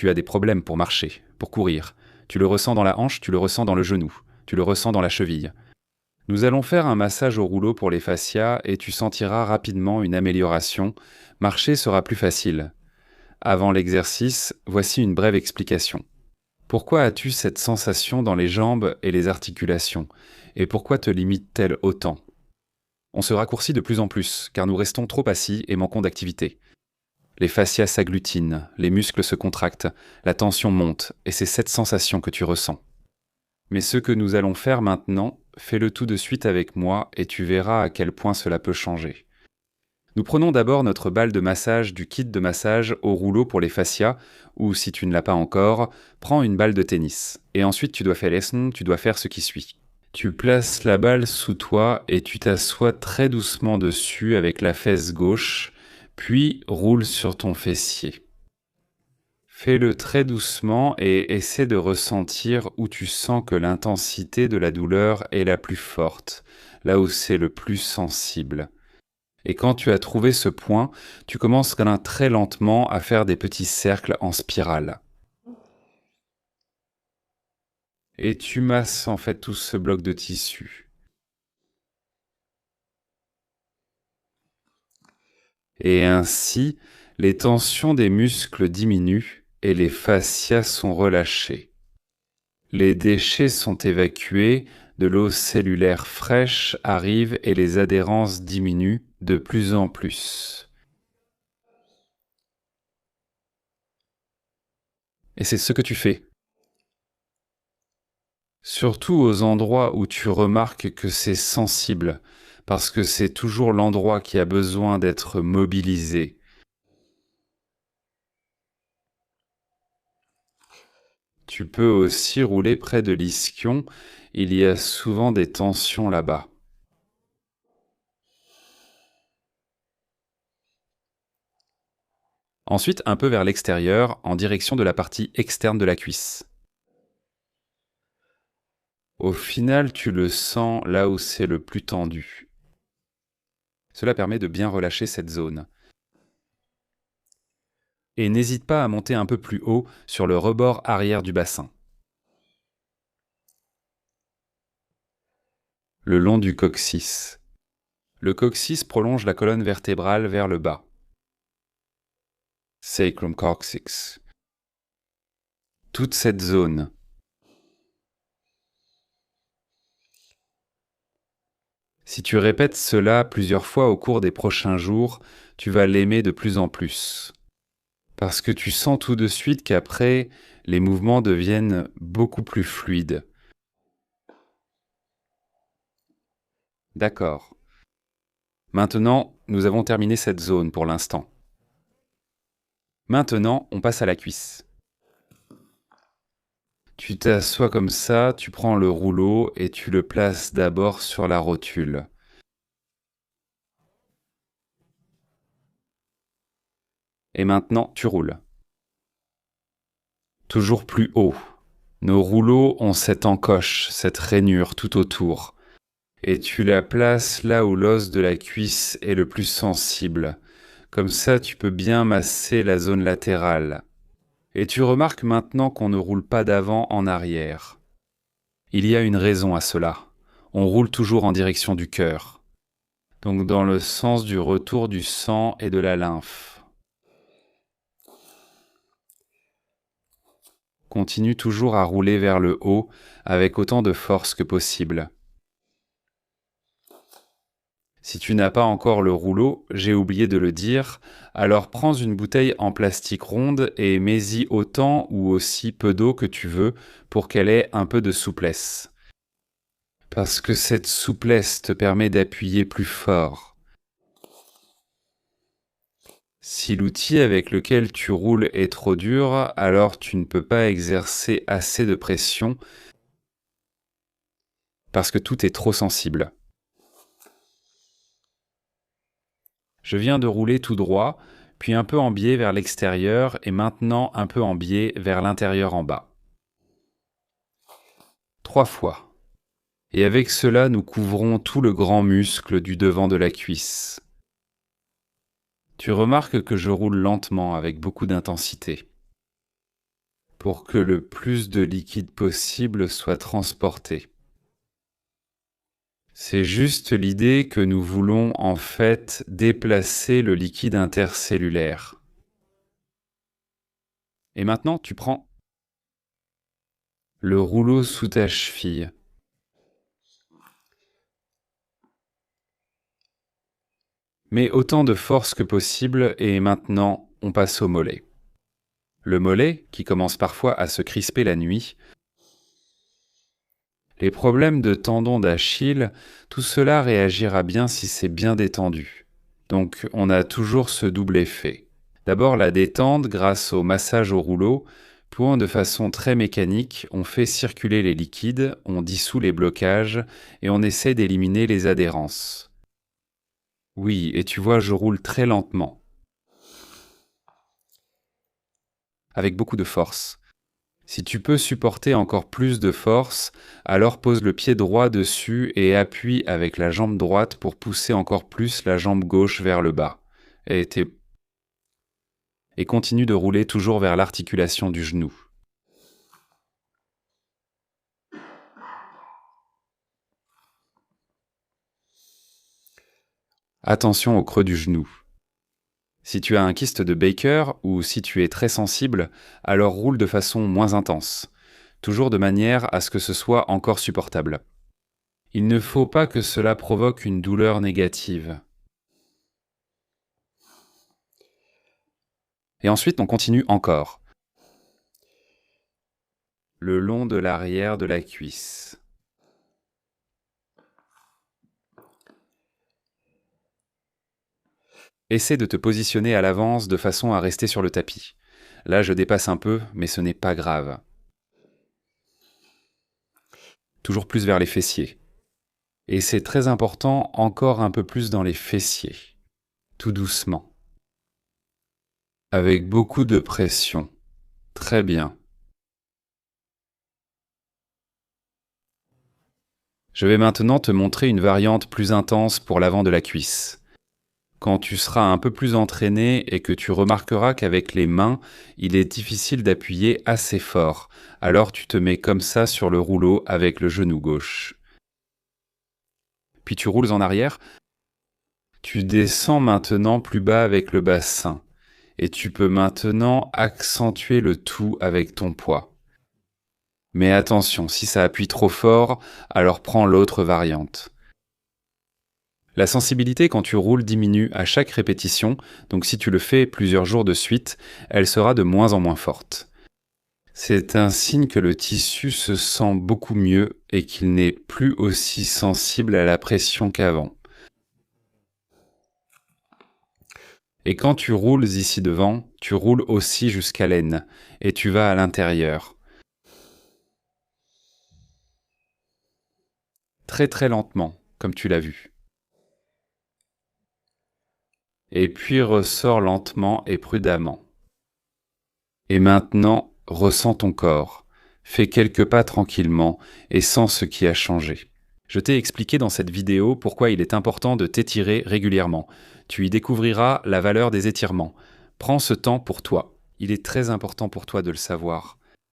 tu as des problèmes pour marcher, pour courir. Tu le ressens dans la hanche, tu le ressens dans le genou, tu le ressens dans la cheville. Nous allons faire un massage au rouleau pour les fascias et tu sentiras rapidement une amélioration. Marcher sera plus facile. Avant l'exercice, voici une brève explication. Pourquoi as-tu cette sensation dans les jambes et les articulations? Et pourquoi te limite-t-elle autant? On se raccourcit de plus en plus, car nous restons trop assis et manquons d'activité. Les fascias s'agglutinent, les muscles se contractent, la tension monte, et c'est cette sensation que tu ressens. Mais ce que nous allons faire maintenant, fais-le tout de suite avec moi et tu verras à quel point cela peut changer. Nous prenons d'abord notre balle de massage du kit de massage au rouleau pour les fascias, ou si tu ne l'as pas encore, prends une balle de tennis. Et ensuite tu dois faire ce qui suit. Tu places la balle sous toi et tu t'assois très doucement dessus avec la fesse gauche, puis roule sur ton fessier. Fais-le très doucement et essaie de ressentir où tu sens que l'intensité de la douleur est la plus forte, là où c'est le plus sensible. Et quand tu as trouvé ce point, tu commences très lentement à faire des petits cercles en spirale. Et tu masses en fait tout ce bloc de tissu. Et ainsi, les tensions des muscles diminuent et les fascias sont relâchés. Les déchets sont évacués, de l'eau cellulaire fraîche arrive et les adhérences diminuent de plus en plus. Et c'est ce que tu fais. Surtout aux endroits où tu remarques que c'est sensible, parce que c'est toujours l'endroit qui a besoin d'être mobilisé. Tu peux aussi rouler près de l'ischion, il y a souvent des tensions là-bas. Ensuite, un peu vers l'extérieur, en direction de la partie externe de la cuisse. Au final, tu le sens là où c'est le plus tendu. Cela permet de bien relâcher cette zone. Et n'hésite pas à monter un peu plus haut sur le rebord arrière du bassin. Le long du coccyx. Le coccyx prolonge la colonne vertébrale vers le bas. Sacrum coccyx. Toute cette zone. Si tu répètes cela plusieurs fois au cours des prochains jours, tu vas l'aimer de plus en plus. Parce que tu sens tout de suite qu'après, les mouvements deviennent beaucoup plus fluides. D'accord. Maintenant, nous avons terminé cette zone pour l'instant. Maintenant, on passe à la cuisse. Tu t'assois comme ça, tu prends le rouleau et tu le places d'abord sur la rotule. Et maintenant, tu roules. Toujours plus haut. Nos rouleaux ont cette encoche, cette rainure tout autour. Et tu la places là où l'os de la cuisse est le plus sensible. Comme ça, tu peux bien masser la zone latérale. Et tu remarques maintenant qu'on ne roule pas d'avant en arrière. Il y a une raison à cela. On roule toujours en direction du cœur. Donc dans le sens du retour du sang et de la lymphe. Continue toujours à rouler vers le haut avec autant de force que possible. Si tu n'as pas encore le rouleau, j'ai oublié de le dire, alors prends une bouteille en plastique ronde et mets-y autant ou aussi peu d'eau que tu veux pour qu'elle ait un peu de souplesse. Parce que cette souplesse te permet d'appuyer plus fort. Si l'outil avec lequel tu roules est trop dur, alors tu ne peux pas exercer assez de pression parce que tout est trop sensible. Je viens de rouler tout droit, puis un peu en biais vers l'extérieur et maintenant un peu en biais vers l'intérieur en bas. 3 fois. Et avec cela, nous couvrons tout le grand muscle du devant de la cuisse. Tu remarques que je roule lentement avec beaucoup d'intensité. pour que le plus de liquide possible soit transporté. C'est juste l'idée que nous voulons en fait déplacer le liquide intercellulaire. Et maintenant, tu prends le rouleau sous ta cheville. Mets autant de force que possible et maintenant, on passe au mollet. Le mollet, qui commence parfois à se crisper la nuit, les problèmes de tendons d'Achille, tout cela réagira bien si c'est bien détendu. Donc on a toujours ce double effet. D'abord la détente grâce au massage au rouleau, puis de façon très mécanique, on fait circuler les liquides, on dissout les blocages et on essaie d'éliminer les adhérences. Oui, et tu vois, je roule très lentement, avec beaucoup de force. Si tu peux supporter encore plus de force, alors pose le pied droit dessus et appuie avec la jambe droite pour pousser encore plus la jambe gauche vers le bas. Et continue de rouler toujours vers l'articulation du genou. Attention au creux du genou. Si tu as un kyste de Baker ou si tu es très sensible, alors roule de façon moins intense, toujours de manière à ce que ce soit encore supportable. Il ne faut pas que cela provoque une douleur négative. Et ensuite, on continue encore. Le long de l'arrière de la cuisse. Essaie de te positionner à l'avance de façon à rester sur le tapis. Là, je dépasse un peu, mais ce n'est pas grave. Toujours plus vers les fessiers. Et c'est très important, encore un peu plus dans les fessiers. Tout doucement. Avec beaucoup de pression. Très bien. Je vais maintenant te montrer une variante plus intense pour l'avant de la cuisse. Quand tu seras un peu plus entraîné et que tu remarqueras qu'avec les mains, il est difficile d'appuyer assez fort, alors tu te mets comme ça sur le rouleau avec le genou gauche. Puis tu roules en arrière. Tu descends maintenant plus bas avec le bassin. Et tu peux maintenant accentuer le tout avec ton poids. Mais attention, si ça appuie trop fort, alors prends l'autre variante. La sensibilité quand tu roules diminue à chaque répétition, donc si tu le fais plusieurs jours de suite, elle sera de moins en moins forte. C'est un signe que le tissu se sent beaucoup mieux et qu'il n'est plus aussi sensible à la pression qu'avant. Et quand tu roules ici devant, tu roules aussi jusqu'à l'aine et tu vas à l'intérieur. Très très lentement, comme tu l'as vu. Et puis ressors lentement et prudemment. Et maintenant, ressens ton corps. Fais quelques pas tranquillement et sens ce qui a changé. Je t'ai expliqué dans cette vidéo pourquoi il est important de t'étirer régulièrement. Tu y découvriras la valeur des étirements. Prends ce temps pour toi. Il est très important pour toi de le savoir.